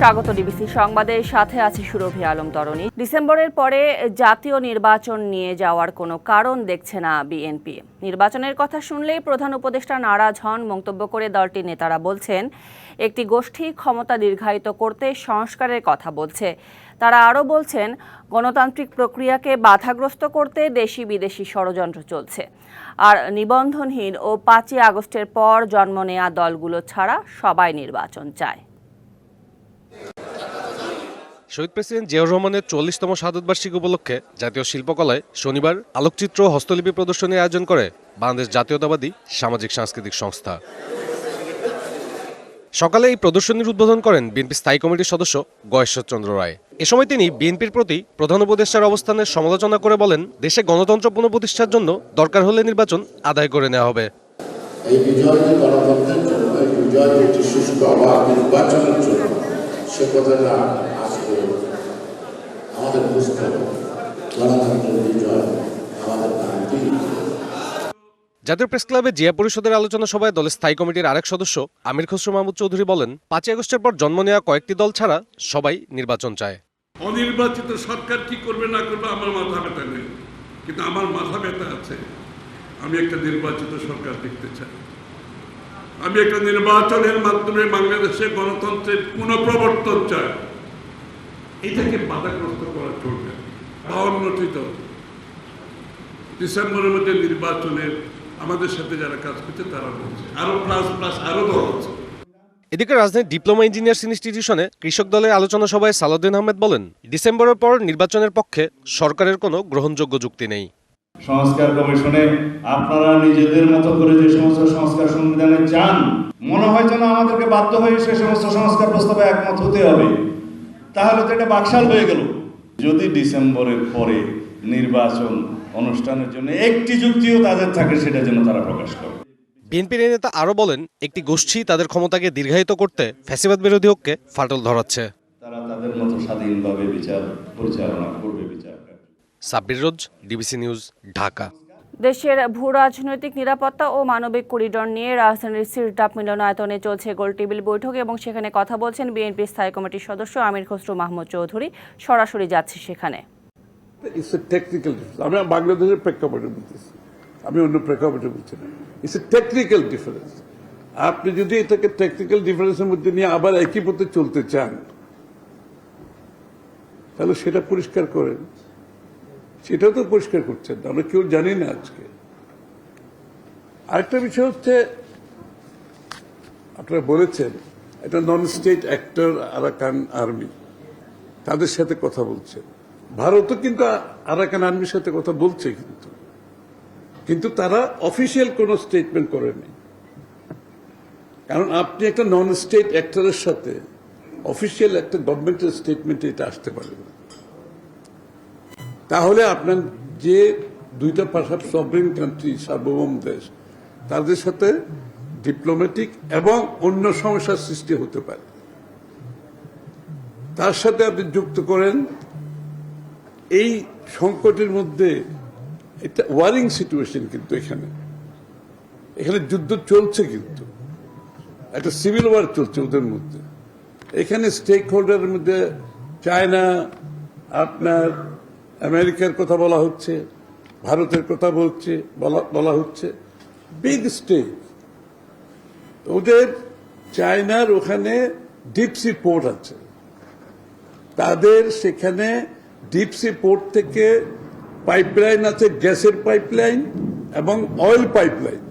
স্বাগত ডিবিসি সংবাদের সাথে আছে সুরভি আলম তরণী। ডিসেম্বরের পরে জাতীয় নির্বাচন নিয়ে যাওয়ার কোনো কারণ দেখছে না বিএনপি। নির্বাচনের কথা শুনলেই প্রধান উপদেষ্টা নারাজ হন মন্তব্য করে দলটির নেতারা বলছেন, একটি গোষ্ঠী ক্ষমতা দীর্ঘায়িত করতে সংস্কারের কথা বলছে। তারা আরও বলছেন, গণতান্ত্রিক প্রক্রিয়াকে বাধাগ্রস্ত করতে দেশি বিদেশি ষড়যন্ত্র চলছে। আর নিবন্ধনহীন ও 5ই আগস্টের পর জন্ম নেয়া দলগুলো ছাড়া সবাই নির্বাচন চায়। শহীদ প্রেসিডেন্ট জিয়াউর রহমানের ৪০তম শাহাদতবার্ষিকী উপলক্ষে জাতীয় শিল্পকলায় শনিবার আলোকচিত্র ও হস্তলিপি প্রদর্শনীর আয়োজন করে বাংলাদেশ জাতীয়তাবাদী সামাজিক সাংস্কৃতিক সংস্থা। সকালে এই প্রদর্শনীর উদ্বোধন করেন বিএনপি স্থায়ী কমিটির সদস্য গয়েশ্বরচন্দ্র রায়। এ সময় তিনি বিএনপির প্রতি প্রধান উপদেষ্টার অবস্থানের সমালোচনা করে বলেন, দেশে গণতন্ত্র পুনঃপ্রতিষ্ঠার জন্য দরকার হলে নির্বাচন আদায় করে নেওয়া হবে। এই বিজয় যে গণতন্ত্রের জন্য, এই বিজয় যে সুষ্ঠু অবাধ নির্বাচনের জন্য, সে কথাটা আজকে আমাদের বুঝতে হবে। গণতন্ত্রের বিজয় আমাদের নামটি। জাতীয় প্রেস ক্লাবে জিয়া পরিষদের আলোচনা সভায় দলের স্থায়ী কমিটির আরেক সদস্য আমির খসরু মাহমুদ চৌধুরী বলেন, 5ই আগস্টের পর জন্ম নেওয়া কয়েকটি দল ছাড়া সবাই নির্বাচন চায়। অনির্বাচিত সরকার কি করবে না করবে আমার মাথা ব্যথা নেই, কিন্তু আমার মাথা ব্যথা আছে। আমি একটা নির্বাচিত সরকার দেখতে চাই। আমি একটা নির্বাচনের মাধ্যমে বাংলাদেশে গণতন্ত্রের পুনঃপ্রবর্তন চাই। এটাকে বাধাগ্রস্ত করা চলবে। 52টি দল ডিসেম্বরের মধ্যে নির্বাচনের আমাদের সাথে যারা কাজ করছে তারা বলছে, আরো প্লাস আরো দল আছে। এদিকে রাজধানীর ডিপ্লোমা ইঞ্জিনিয়ার্স ইনস্টিটিউশনে কৃষক দলের আলোচনা সভায় সালাউদ্দিন আহমেদ বলেন, ডিসেম্বরের পর নির্বাচনের পক্ষে সরকারের কোনো গ্রহণযোগ্য যুক্তি নেই। সংস্কার কমিশনে আপনারা নিজেদের মতো করে যে সমস্ত সংস্কার সংবিধানে চান, মনে হয় যেন আমাদেরকে বাধ্য হয়ে সে সমস্ত সংস্কার প্রস্তাবে একমত হতে হবে। তাহলে তো এটা বাকশাল হয়ে গেল। যদি ডিসেম্বরের পরে নির্বাচন অনুষ্ঠানের জন্য একটি যুক্তিও তাদের থাকে, সেটা যেন তারা প্রকাশ করে। বিএনপির নেতা আরও বলেন, একটি গোষ্ঠী তাদের ক্ষমতাকে দীর্ঘায়িত করতে ফ্যাসিবাদ বিরোধী ঐক্যে ফাটল ধরাচ্ছে। তারা তাদের মতো স্বাধীনভাবে বিচার পরিচালনা করবে। সাব্বির রোজ, ডিবিসি নিউজ, ঢাকা। দেশের ভূ রাজনৈতিক নিরাপত্তা ও মানবিক করিডোর নিয়ে রাজধানীর সিরডাপ মিলনায়তনে চলছে গোলটেবিল বৈঠক এবং সেখানে কথা বলছেন বিএনপি স্থায়ী কমিটির সদস্য আমির খসরু মাহমুদ চৌধুরী। সরাসরি যাচ্ছে সেখানে। আমি বাংলাদেশের প্রেক্ষাপটে বলতেছি, আমি অন্য প্রেক্ষাপটে বলছি না। It's a technical difference. আপনি যদি এটাকে টেকনিক্যাল ডিফারেন্সের মধ্যে নিয়ে আবার একই পথে চলতে চান, তাহলে সেটা পরিষ্কার করেন। সেটাও তো পরিষ্কার করছেন, আমরা কেউ জানি না আজকে। আরেকটা বিষয় হচ্ছে, আপনারা বলেছেন এটা non state actor Arakan army, তাদের সাথে কথা বলছে। ভারতও কিন্তু আরাকান আর্মির সাথে কথা বলছে, কিন্তু তারা অফিসিয়াল কোনো স্টেটমেন্ট করেনি। কারণ আপনি একটা নন স্টেট অ্যাক্টরের সাথে অফিসিয়াল একটা গভর্নমেন্টের স্টেটমেন্টে এটা আসতে পারে না। তাহলে আপনার যে দুইটা সভরেন কান্ট্রি, সার্বভৌম দেশ, তাদের সাথে ডিপ্লোম্যাটিক এবং অন্য সমস্যার সৃষ্টি হতে পারে। তার সাথে আপনি যুক্ত করেন এই সংকটের মধ্যে একটা ওয়ারিং সিচুয়েশন, কিন্তু এখানে যুদ্ধ চলছে, কিন্তু একটা সিভিল ওয়ার চলছে ওদের মধ্যে। এখানে স্টেক হোল্ডারের মধ্যে চায়না, আপনার আমেরিকার কথা বলা হচ্ছে, ভারতের কথা বলা হচ্ছে, বিগ স্টেক। ওদের চায়নার ওখানে ডিপসি পোর্ট আছে, তাদের সেখানে ডিপসি পোর্ট থেকে পাইপলাইন আছে, গ্যাসের পাইপলাইন এবং oil pipeline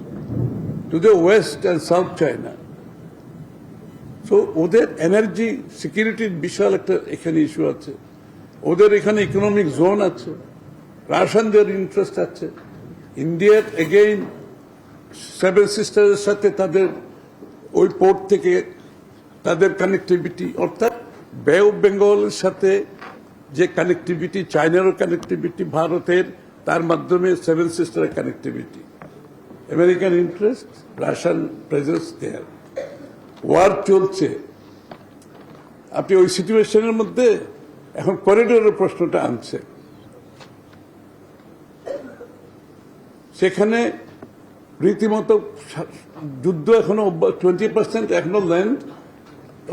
to the West and south China. So ওদের এনার্জি সিকিউরিটির বিশাল একটা এখানে ইস্যু আছে। ওদের এখানে ইকোনমিক জোন আছে, রাশিয়ানদের ইন্টারেস্ট আছে। ইন্ডিয়ার এগেইন সেভেন সিস্টারের সাথে তাদের ওই পোর্ট থেকে তাদের কানেক্টিভিটি, অর্থাৎ বে অফ বেঙ্গলের সাথে যে কানেক্টিভিটি, চায়নারও কানেক্টিভিটি, ভারতের, তার মাধ্যমে সেভেন সিস্টারের connectivity, American interest, Russian presence there. War চলছে। আপনি ওই সিচুয়েশনের মধ্যে এখন করিডোরের প্রশ্নটা আনছে। সেখানে রীতিমতো যুদ্ধ এখনো 20% এখনো ল্যান্ড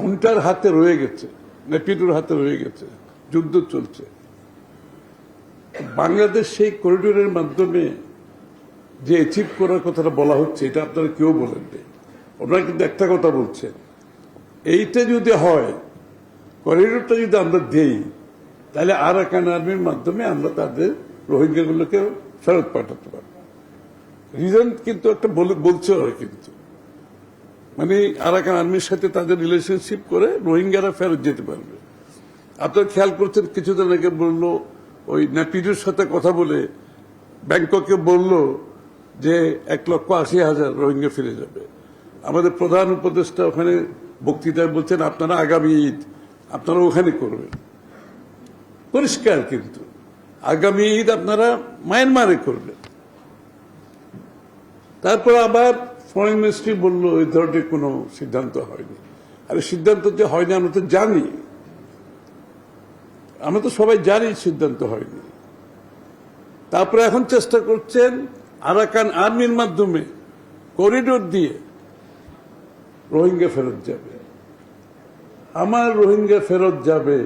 উল্টার হাতে রয়ে গেছে। নেপিডোর হাতে রয়ে গেছে, যুদ্ধ চলছে। বাংলাদেশ সেই করিডোরের মাধ্যমে যে অ্যাচিভ করার কথাটা বলা হচ্ছে, এটা আপনারা কেউ বলেন নাই। ওনারা কিন্তু একটা কথা বলছেন, এইটা যদি হয়, করিডোরটা যদি আমরা দেই, তাহলে আরাকান আর্মির মাধ্যমে আমরা তাদের রোহিঙ্গাগুলোকে ফেরত পাঠাতে পারব। রিজন কিন্তু একটা বলছে ওরা, কিন্তু মানে আরাকান আর্মির সাথে তাদের রিলেশনশিপ করে রোহিঙ্গারা ফেরত যেতে পারবে। আপনারা খেয়াল করছেন, কিছুদিন আগে বললো ওই নেপিডোর সাথে কথা বলে ব্যাংককে বলল যে 1,80,000 রোহিঙ্গা ফিরে যাবে। আমাদের প্রধান উপদেষ্টা ওখানে বক্তৃতায় বলছেন, আপনারা আগামী ঈদ আপনারা ওখানে করবেন। পরিষ্কার, কিন্তু আগামী ঈদ আপনারা মায়ানমারে করবেন। তারপর আবার ফরেন মিনিস্ট্রি বলল এই ধরনের কোনো সিদ্ধান্ত হয়নি। আরে সিদ্ধান্ত যে হয়নি আমরা তো জানি, আমরা তো সবাই জানি সিদ্ধান্ত হয়নি। তারপরে এখন চেষ্টা করছেন আরাকান আর্মির মাধ্যমে করিডোর দিয়ে রোহিঙ্গা ফেরত যাবে। আমার রোহিঙ্গা ফেরত যাবে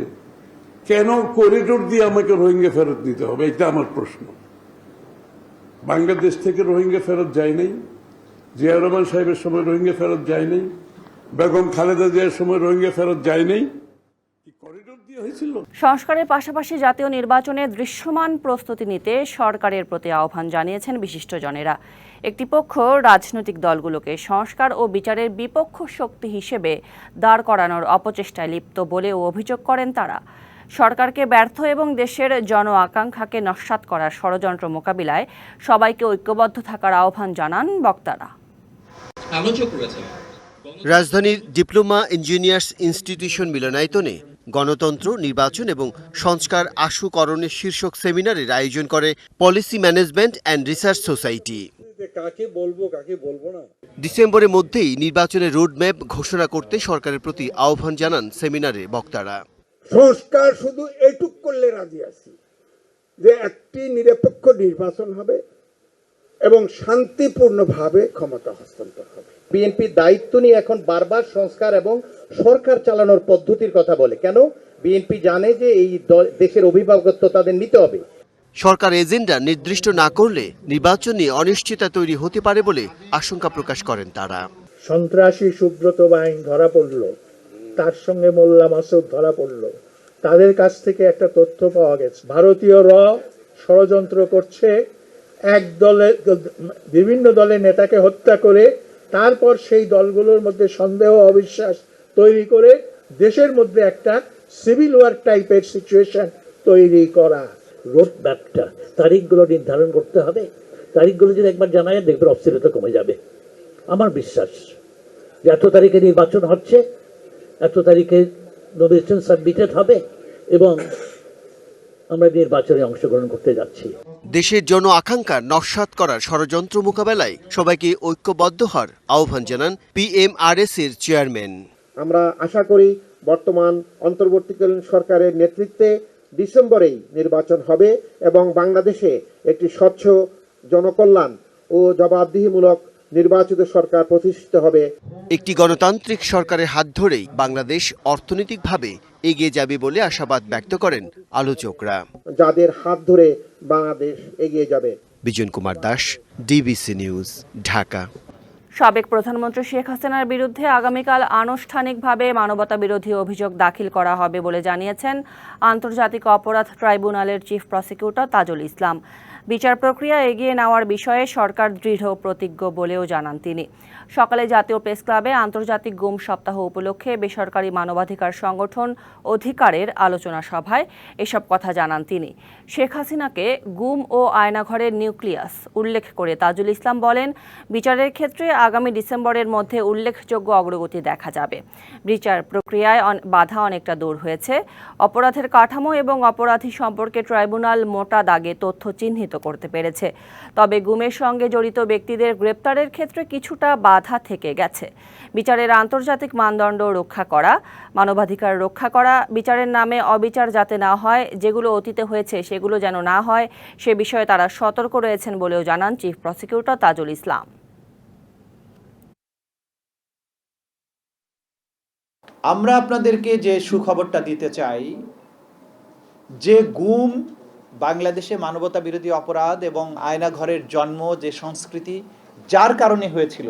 কেন? করিডোর দিয়ে আমাকে রোহিঙ্গা ফেরত দিতে হবে, এটা আমার প্রশ্ন। বাংলাদেশ থেকে রোহিঙ্গা ফেরত যায় নাই, জিয়াউর রহমান সাহেবের সময় রোহিঙ্গা ফেরত যায় নাই, বেগম খালেদা জিয়ার সময় রোহিঙ্গা ফেরত যায় নাই, করিডোর দিয়ে হয়েছিল। সংস্কারের পাশাপাশি জাতীয় নির্বাচনে দৃশ্যমান প্রস্তুতি নিতে সরকারের প্রতি আহ্বান জানিয়েছেন বিশিষ্টজনেরা। একটি পক্ষ রাজনৈতিক দলগুলোকে সংস্কার ও বিচারের বিপক্ষ শক্তি হিসেবে দাঁড় করানোর অপচেষ্টায় লিপ্ত বলেও অভিযোগ করেন তারা। সরকারকে ব্যর্থ এবং দেশের জন আকাঙ্ক্ষাকে নস্যাৎ করার ষড়যন্ত্র মোকাবিলায় সবাইকে ঐক্যবদ্ধ থাকার আহ্বান জানান বক্তারা। রাজধানীর ডিপ্লোমা ইঞ্জিনিয়ার্স ইনস্টিটিউশন মিলনায়তনে গণতন্ত্র, নির্বাচন এবং সংস্কার আশুকরণের শীর্ষক সেমিনারের আয়োজন করে policy management and research society. ডিসেম্বরের মধ্যেই নির্বাচনের রোডম্যাপ ঘোষণা করতে সরকারের প্রতি আহ্বান জানান সেমিনারে বক্তারা। সংস্কার শুধু এইটুক করলে রাজি আছি যে একটি নিরপেক্ষ নির্বাচন হবে এবং শান্তিপূর্ণভাবে ক্ষমতা হস্তান্তর হবে। বিএনপি দায়িত্ব নিয়ে এখন বারবার সংস্কার এবং সরকার চালানোর পদ্ধতির কথা বলে। কেন? বিএনপি জানে যে এই দেশের অভিভাবকত্ব তাদের নিতে হবে। সরকার এজেন্ডা নির্দিষ্ট না করলে নির্বাচন নিয়ে অনিশ্চয়তা তৈরি হতে পারে বলে আশঙ্কা প্রকাশ করেন তারা। সন্ত্রাসী সুব্রত বাইন ধরা পড়ল, তার সঙ্গে মোল্লা মাসুদ ধরা পড়ল। তাদের কাছ থেকে একটা তথ্য পাওয়া গেছে, ভারতীয় ষড়যন্ত্র করছে, এক দলের বিভিন্ন দলের নেতাকে হত্যা করে তারপর সেই দলগুলোর মধ্যে সন্দেহ অবিশ্বাস তৈরি করে দেশের মধ্যে একটা সিভিল ওয়ার টাইপের সিচুয়েশন তৈরি করা। রোড ম্যাপটা তারিখগুলো নির্ধারণ করতে হবে। তারিখগুলো যদি একবার জানা যায়, দেখবেন অস্থিরতা কমে যাবে। আমার বিশ্বাস যে এত তারিখে নির্বাচন হচ্ছে, এত তারিখে নমিনেশন সাবমিটেড হবে এবং আমরা নির্বাচনে অংশগ্রহণ করতে যাচ্ছি। দেশের জন আকাঙ্ক্ষা নস্যাৎ করার ষড়যন্ত্র মোকাবেলায় সবাইকে ঐক্যবদ্ধ হওয়ার আহ্বান জানান PMRS এর চেয়ারম্যান। আমরা আশা করি বর্তমান অন্তর্বর্তীকালীন সরকারের নেতৃত্বে ডিসেম্বরেই নির্বাচন হবে এবং বাংলাদেশে একটি স্বচ্ছ, জনকল্যাণ ও জবাবদিহিমূলক নির্বাচিত সরকার প্রতিষ্ঠিত হবে। একটি গণতান্ত্রিক সরকারের হাত ধরেই বাংলাদেশ অর্থনৈতিকভাবে এগিয়ে যাবে বলে আশাবাদ ব্যক্ত করেন আলোচকরা। যাদের হাত ধরে বাংলাদেশ এগিয়ে যাবে। Bijan Kumar Das, DBC news, Dhaka. সাবেক প্রধানমন্ত্রী শেখ হাসিনার বিরুদ্ধে আগামীকাল আনুষ্ঠানিকভাবে মানবতাবিরোধী অভিযোগ দাখিল করা হবে বলে জানিয়েছেন আন্তর্জাতিক অপরাধ ট্রাইব্যুনালের চিফ প্রসিকিউটর তাজুল ইসলাম। বিচার প্রক্রিয়া এগিয়ে নেওয়ার বিষয়ে সরকার দৃঢ় প্রতিজ্ঞ বলেও জানান তিনি। সকালে জাতীয় প্রেস ক্লাবে আন্তর্জাতিক গুম সপ্তাহ উপলক্ষে বেসরকারি মানবাধিকার সংগঠন অধিকারের আলোচনা সভায় এসব কথা জানান তিনি। শেখ হাসিনাকে গুম ও আয়নাঘরের নিউক্লিয়াস উল্লেখ করে তাজুল ইসলাম বলেন, বিচারের ক্ষেত্রে আগামী ডিসেম্বরের মধ্যে উল্লেখযোগ্য অগ্রগতি দেখা যাবে। বিচার প্রক্রিয়ায় বাধা অনেকটা দূর হয়েছে। অপরাধের কাঠামো এবং অপরাধী সম্পর্কে ট্রাইব্যুনাল মোটা দাগে তথ্য চিহ্নিত করতে পেরেছে। তবে গুমের সঙ্গে জড়িত ব্যক্তিদের গ্রেপ্তারের ক্ষেত্রে কিছুটা বাধা থেকে গেছে। বিচারের আন্তর্জাতিক মানদণ্ড রক্ষা করা, মানবাধিকার রক্ষা করা, বিচারের নামে অবিচার যাতে না হয়, যেগুলো অতীতে হয়েছে সেগুলো যেন না হয়, সে বিষয়ে তারা সতর্ক রয়েছেন বলেও জানান চিফ প্রসিকিউটর তাজুল ইসলাম। আমরা আপনাদেরকে যে সুখবরটা দিতে চাই, যে গুম বাংলাদেশে মানবতা বিরোধী অপরাধ এবং আয়নাঘরের জন্ম, যে সংস্কৃতি যার কারণে হয়েছিল,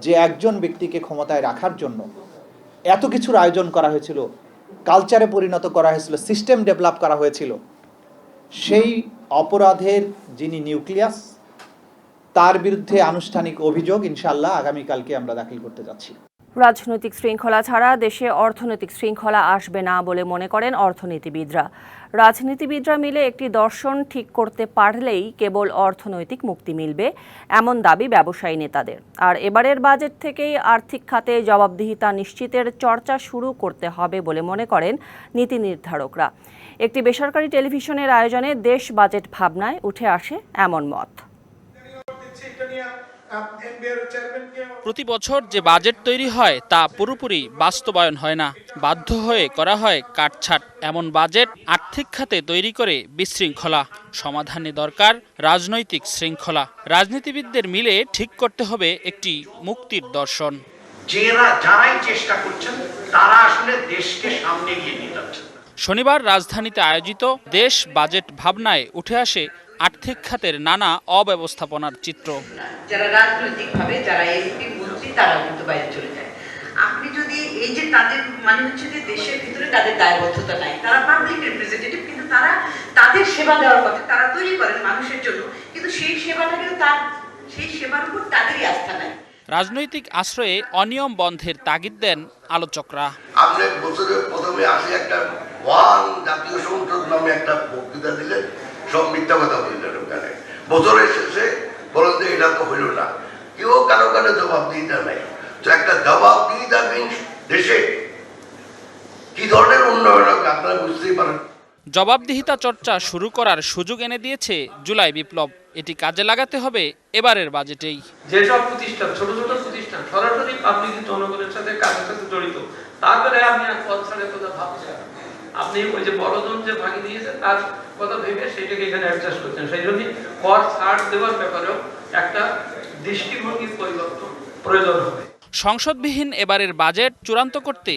যে একজন ব্যক্তিকে ক্ষমতায় রাখার জন্য এত কিছুর আয়োজন করা হয়েছিল, কালচারে পরিণত করা হয়েছিল, সিস্টেম ডেভেলপ করা হয়েছিল, সেই অপরাধের যিনি নিউক্লিয়াস, তার বিরুদ্ধে আনুষ্ঠানিক অভিযোগ ইনশাআল্লাহ আগামীকালকে আমরা দাখিল করতে যাচ্ছি। রাজনৈতিক শৃঙ্খলা ছাড়া দেশে অর্থনৈতিক শৃঙ্খলা আসবে না বলে মনে করেন অর্থনীতিবিদরা। রাজনীতিবিদরা মিলে একটি দর্শন ঠিক করতে পারলেই কেবল অর্থনৈতিক মুক্তি মিলবে, এমন দাবি ব্যবসায়ী নেতাদের। আর এবারের বাজেট থেকেই আর্থিক খাতে জবাবদিহিতা নিশ্চিতের চর্চা শুরু করতে হবে বলে মনে করেন নীতি নির্ধারকরা। একটি বেসরকারি টেলিভিশনের আয়োজনে দেশ বাজেট ভাবনায় উঠে আসে এমন মত। প্রতি বছর যে বাজেট তৈরি হয় তা পুরোপুরি বাস্তবায়ন হয় না, বাধ্য হয়ে করা হয় কাটছাট। এমন বাজেট আর্থিক খাতে তৈরি করে বিশৃঙ্খলা, সমাধানে দরকার রাজনৈতিক শৃঙ্খলা। রাজনীতিবিদদের মিলে ঠিক করতে হবে একটি মুক্তির দর্শন। যারাই চেষ্টা করছেন তারা আসলে দেশকে সামনে এগিয়ে নিয়ে যাচ্ছেন। শনিবার রাজধানীতে আয়োজিত দেশ বাজেট ভাবনায় উঠে আসে আর্থিক খাতের নানা অব্যবস্থাপনার চিত্র। যারা রাজনৈতিকভাবে যারা এমপি মন্ত্রী তারা কিন্তু বাইরে চলে যায়। আপনি যদি এই যে তাদের মানে হচ্ছে যে দেশের ভিতরে তাদের দায়বদ্ধতা নাই, তারা পাবলিক রিপ্রেজেন্টেটিভ, কিন্তু তারা তাদের সেবা দেওয়ার কথা তারা তৈরি করেন মানুষের জন্য, কিন্তু সেই সেবাটা কিন্তু সেই সেবার উপর তাদেরই আস্থা নাই। রাজনৈতিক আশ্রয়ে অনিয়ম বন্ধের তাগিদ দেন আলোচকরা। আপনি বছরের প্রথমে আসে একটা ওয়ান জাতীয় সংসদ নামে একটা বক্তৃতা দিলেন, সব মিথ্যা কথা বললেন ওখানে। বছরের শেষে বলেন যে এটা তো হইল না, কেউ কারো কারো জবাবদিহিতা নাই। তো একটা জবাবদিহিতা দেশে কি ধরনের উন্নয়ন হবে আপনারা বুঝতেই পারেন। জবাবদিহিতা চর্চা শুরু করার সুযোগ এনে দিয়েছে জুলাই বিপ্লব। এটি কাজে লাগাতে হবে এবারের বাজেটেই। যেসব প্রতিষ্ঠান, ছোট ছোট প্রতিষ্ঠান সরাসরি পাবলিক জনগণের সাথে কাজের সাথে জড়িত, তারপরে আমি আর কনসার্নের কথা ভাবছি। আপনি ওই যে বড়জন যে ভাঙি দিয়েছে তার কথা ভেবে সেটাকে এখানে অ্যাডজাস্ট করছেন। সেই জন্য কর ছাড় দেওয়ার ব্যাপারেও একটা দৃষ্টিভঙ্গির পরিবর্তন প্রয়োজন হবে। সংসদবিহীন এবারের বাজেট চূড়ান্ত করতে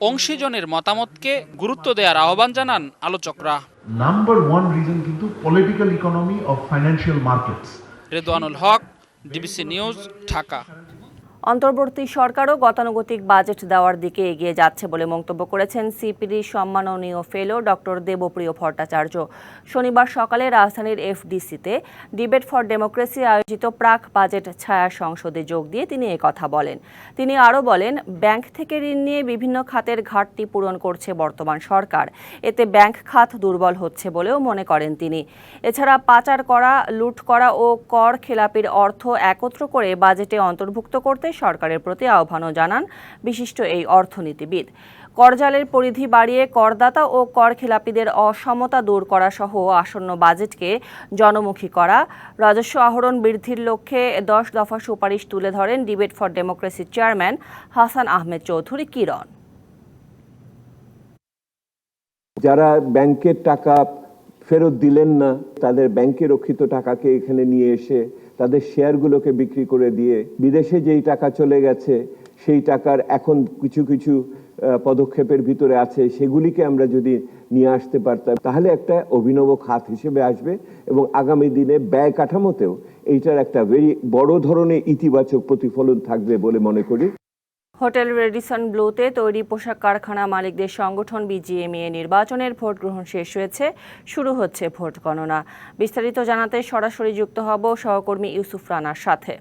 অংশীজনের মতামতকে গুরুত্ব দেওয়ার আহ্বান জানান আলোচকরা। নাম্বার 1 রিজন কিন্তু political economy of financial markets. Redwanul Haque, DBC news, Dhaka. অন্তর্বর্তী সরকারও গতানুগতিক বাজেট দেওয়ার দিকে এগিয়ে যাচ্ছে বলে মন্তব্য করেছেন সিপিডি সম্মাননীয় ফেলো ডক্টর দেবপ্রিয় ভট্টাচার্য। শনিবার সকালে রাজধানীর এফডিসিতে ডিবেট ফর ডেমোক্রেসি আয়োজিত প্রাক বাজেট ছায়া সংসদে যোগ দিয়ে তিনি একথা বলেন। তিনি আরও বলেন, ব্যাংক থেকে ঋণ নিয়ে বিভিন্ন খাতের ঘাটতি পূরণ করছে বর্তমান সরকার, এতে ব্যাংক খাত দুর্বল হচ্ছে বলেও মনে করেন তিনি। এছাড়া পাচার করা, লুট করা ও কর খেলাপির অর্থ একত্র করে বাজেটে অন্তর্ভুক্ত করতে সরকারের প্রতি আহ্বানও জানান বিশিষ্ট এই অর্থনীতিবিদ। করজালের পরিধি বাড়িয়ে করদাতা ও কর খেলাপিদের অসমতা দূর করা সহ আসন্ন বাজেটকে জনমুখী করা, রাজস্ব আহরণ বৃদ্ধির লক্ষ্যে 10 দফা সুপারিশ তুলে ধরেন ডিবেট ফর ডেমোক্রেসির চেয়ারম্যান হাসান আহমেদ চৌধুরী কিরণ। যারা ব্যাংকের টাকা ফেরত দিলেন না, তাদের ব্যাংকে রক্ষিত টাকাকে এখানে নিয়ে এসে তাদের শেয়ারগুলোকে বিক্রি করে দিয়ে বিদেশে যেই টাকা চলে গেছে সেই টাকার এখন কিছু কিছু পদক্ষেপের ভিতরে আছে, সেগুলিকে আমরা যদি নিয়ে আসতে পারতাম তাহলে একটা অভিনব খাত হিসেবে আসবে এবং আগামী দিনে ব্যয় কাঠামোতেও এইটার একটা বড় ধরনের ইতিবাচক প্রতিফলন থাকবে বলে মনে করি। হোটেল রেডিসন ব্লুতে তৈরি পোশাক কারখানা মালিকদের সংগঠন বিজিএমইএ নির্বাচনের ভোট গ্রহণ শেষ হয়েছে, শুরু হচ্ছে ভোট গণনা। বিস্তারিত জানাতে সরাসরি যুক্ত হব সহকর্মী ইউসুফ রানার সাথে।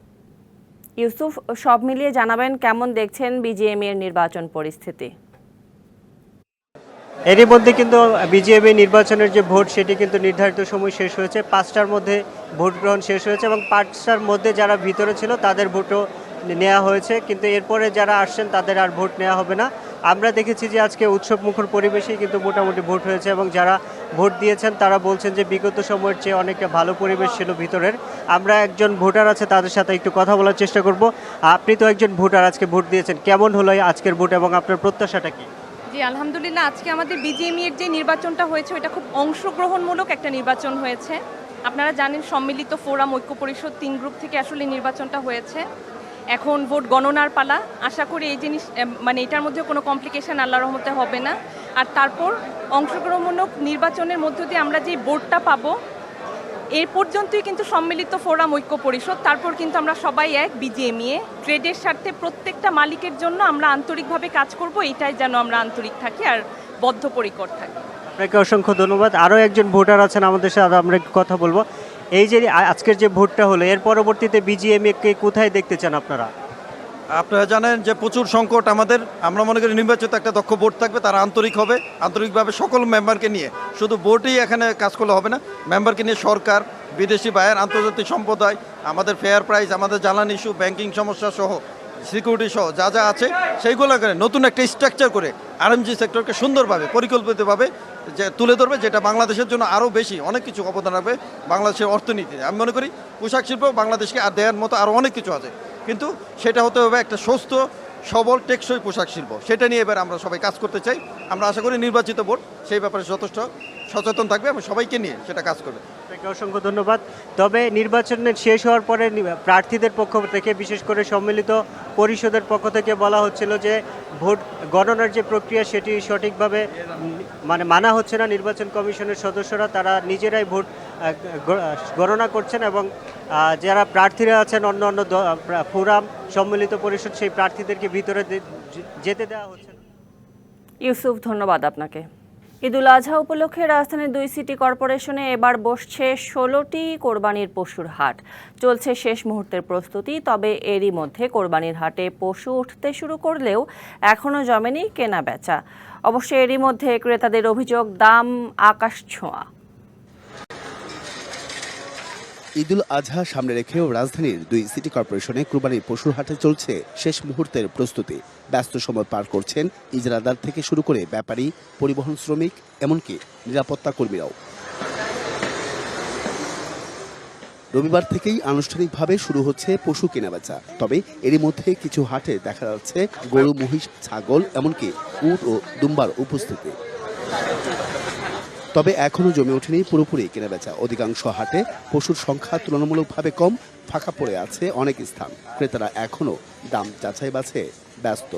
ইউসুফ, সব মিলিয়ে জানাবেন কেমন দেখছেন বিজিএমইএর নির্বাচন পরিস্থিতি? এরই মধ্যে কিন্তু বিজিএমইএ নির্বাচনের যে ভোট সেটি কিন্তু নির্ধারিত সময় শেষ হয়েছে। 5টার মধ্যে ভোট গ্রহণ শেষ হয়েছে এবং 5টার মধ্যে যারা ভিতরে ছিল তাদের ভোটও নেওয়া হয়েছে, কিন্তু এরপরে যারা আসছেন তাদের আর ভোট নেওয়া হবে না। আমরা দেখেছি যে আজকে উৎসবমুখর পরিবেশেই কিন্তু মোটামুটি ভোট হয়েছে এবং যারা ভোট দিয়েছেন তারা বলছেন যে বিগত সময়ের চেয়ে অনেকটা ভালো পরিবেশ ছিল ভিতরের। আমরা একজন ভোটার আছে তাদের সাথে একটু কথা বলার চেষ্টা করব। আপনি তো একজন ভোটার, আজকে ভোট দিয়েছেন, কেমন হলো আজকের ভোট এবং আপনার প্রত্যাশাটা কি? জি আলহামদুলিল্লাহ, আজকে আমাদের বিজিএমইএর যে নির্বাচনটা হয়েছে ওটা খুব অংশগ্রহণমূলক একটা নির্বাচন হয়েছে। আপনারা জানেন সম্মিলিত ফোরাম ঐক্য পরিষদ 3 গ্রুপ থেকে আসলে নির্বাচনটা হয়েছে এখন ভোট গণনার পালা। আশা করি এই জিনিস মানে এটার মধ্যে কোনো কমপ্লিকেশন আল্লাহর রহমতে হবে না। আর তারপর অংশগ্রহণমূলক নির্বাচনের মধ্য দিয়ে আমরা যে ভোটটা পাবো, এর পর্যন্তই কিন্তু সম্মিলিত ফোরাম ঐক্য পরিষদ, তারপর কিন্তু আমরা সবাই এক বিজিএমইএ ট্রেডের স্বার্থে প্রত্যেকটা মালিকের জন্য আমরা আন্তরিকভাবে কাজ করব, এটাই যেন আমরা আন্তরিক থাকি আর বদ্ধপরিকর থাকি। আপনাকে অসংখ্য ধন্যবাদ। আরও একজন ভোটার আছেন আমাদের সাথে, আমরা একটু কথা বলবো। এই যে আজকের যে ভোটটা হলো, এর পরবর্তীতে বিজিএমইএকে কোথায় দেখতে চান আপনারা? আপনারা জানেন যে প্রচুর সংকট আমাদের। আমরা মনে করি নির্বাচিত একটা দক্ষ বোর্ড থাকবে, তারা আন্তরিক হবে, আন্তরিকভাবে সকল মেম্বারকে নিয়ে, শুধু বোর্ডই এখানে কাজ করলে হবে না, মেম্বারকে নিয়ে সরকার, বিদেশি বায়ার, আন্তর্জাতিক সম্প্রদায়, আমাদের ফেয়ার প্রাইস, আমাদের জ্বালানি ইস্যু, ব্যাংকিং সমস্যা সহ, সিকিউরিটি সহ যা যা আছে সেইগুলো করে নতুন একটা স্ট্রাকচার করে আরএমজি সেক্টরকে সুন্দরভাবে পরিকল্পিতভাবে যে তুলে ধরবে, যেটা বাংলাদেশের জন্য আরও বেশি অনেক কিছু অবদান রাখবে বাংলাদেশের অর্থনীতিতে। আমি মনে করি পোশাক শিল্প বাংলাদেশকে আর দেওয়ার মতো আরও অনেক কিছু আছে, কিন্তু সেটা হতে হবে একটা সুস্থ সবল টেকসই পোশাক শিল্প। সেটা নিয়ে এবার আমরা সবাই কাজ করতে চাই। আমরা আশা করি নির্বাচিত বোর্ড সেই ব্যাপারে যথেষ্ট সচেতন থাকবে এবং সবাইকে নিয়ে সেটা কাজ করবে। আপনাকে অসংখ্য ধন্যবাদ। তবে নির্বাচনের শেষ হওয়ার পরে প্রার্থীদের পক্ষ থেকে, বিশেষ করে সম্মিলিত পরিষদের পক্ষ থেকে বলা হচ্ছিল যে ভোট গণনার যে প্রক্রিয়া সেটি সঠিকভাবে মানে মানা হচ্ছে না। নির্বাচন কমিশনের সদস্যরা তারা নিজেরাই ভোট গণনা করছেন এবং যারা প্রার্থীরা আছেন অন্য অন্য ফোরাম, সম্মিলিত পরিষদ, সেই প্রার্থীদেরকে ভিতরে যেতে দেওয়া হচ্ছে না। ইউসুফ, ধন্যবাদ আপনাকে। ঈদুল আজহা উপলক্ষে রাজধানীর 2 সিটি কর্পোরেশনে এবার বসছে 16টি কোরবানির পশুর হাট। চলছে শেষ মুহূর্তের প্রস্তুতি, তবে এরই মধ্যে কোরবানির হাটে পশু উঠতে শুরু করলেও এখনও জমেনি কেনা বেচা। অবশ্য এরই মধ্যে ক্রেতাদের অভিযোগ, দাম আকাশ ছোঁয়া। ঈদুল আজহা সামনে রেখেও রাজধানীর 2 সিটি কর্পোরেশনে কুরবানির পশুর হাটে চলছে শেষ মুহূর্তের প্রস্তুতি। ব্যস্ত সময় পার করছেন ইজরাদার থেকে শুরু করে ব্যাপারী, পরিবহন শ্রমিক, এমনকি নিরাপত্তা কর্মীরাও। রবিবার থেকেই আনুষ্ঠানিকভাবে শুরু হচ্ছে পশু কেনাবেচা। তবে এরই মধ্যে কিছু হাটে দেখা যাচ্ছে গরু, মহিষ, ছাগল, এমনকি উট ও দুম্বার উপস্থিতি। তবে এখনও জমে ওঠেনি পুরোপুরি কেনাবেচা। অধিকাংশ হাটে পশুর সংখ্যা তুলনামূলকভাবে কম, ফাঁকা পড়ে আছে অনেক স্থান। ক্রেতারা এখনও দাম যাচাই বাছাই ব্যস্ত।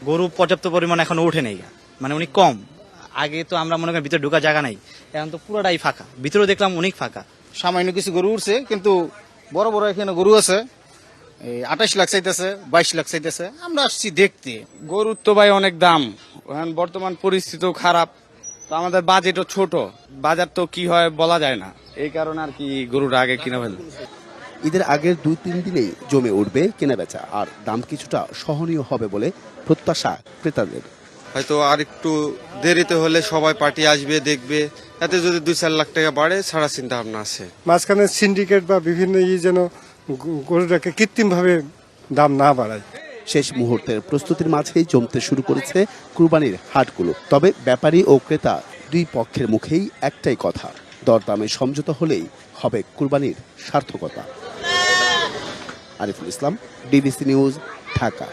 গরু পর্যাপ্ত পরিমাণ এখনো ওঠে নেই, মানে অনেক কম। আগে তো আমরা মনে করি ভিতরে ঢোকা জায়গা নাই, এখন তো পুরোটাই ফাঁকা। ভিতরে দেখলাম অনেক ফাঁকা, সামান্য কিছু গরু উঠছে, কিন্তু বড় বড় এখানে গরু আছে, 28 লাখ চাইতেছে, 22 লাখ চাইতেছে। আমরা আসছি দেখতে। গরুর তো ভাই অনেক দাম, এখন বর্তমান পরিস্থিতিও খারাপ, তো আমাদের বাজেটও ছোট, বাজার তো কি হয় বলা যায় না, এই কারণে আর কি গরুটা আগে কিনে ফেলবে। ঈদের আগের 2-3 দিনেই জমে উঠবে কেনাবেচা, আর দাম কিছুটা সহনীয় হবে বলে প্রত্যাশা ক্রেতাদের। হয়তো আর একটু দেরিতে হলে সবাই পার্টি আসবে, দেখবে, এতে যদি 2-4 লাখ টাকা বাড়ে ছাড়া চিন্তা ভাবনা আছে। মাঝখানে সিন্ডিকেট বা বিভিন্ন যেন গরুটাকে কৃত্রিমভাবে দাম না বাড়ায়। শেষ মুহূর্তের প্রস্তুতির মাঝেই জমতে শুরু করেছে কুরবানির হাটগুলো। তবে ব্যাপারী ও ক্রেতা দুই পক্ষের মুখেই একটাই কথা, দরদামে সমঝোতা হলেই হবে কুরবানির সার্থকতা। Ariful Islam, DBC news, Dhaka.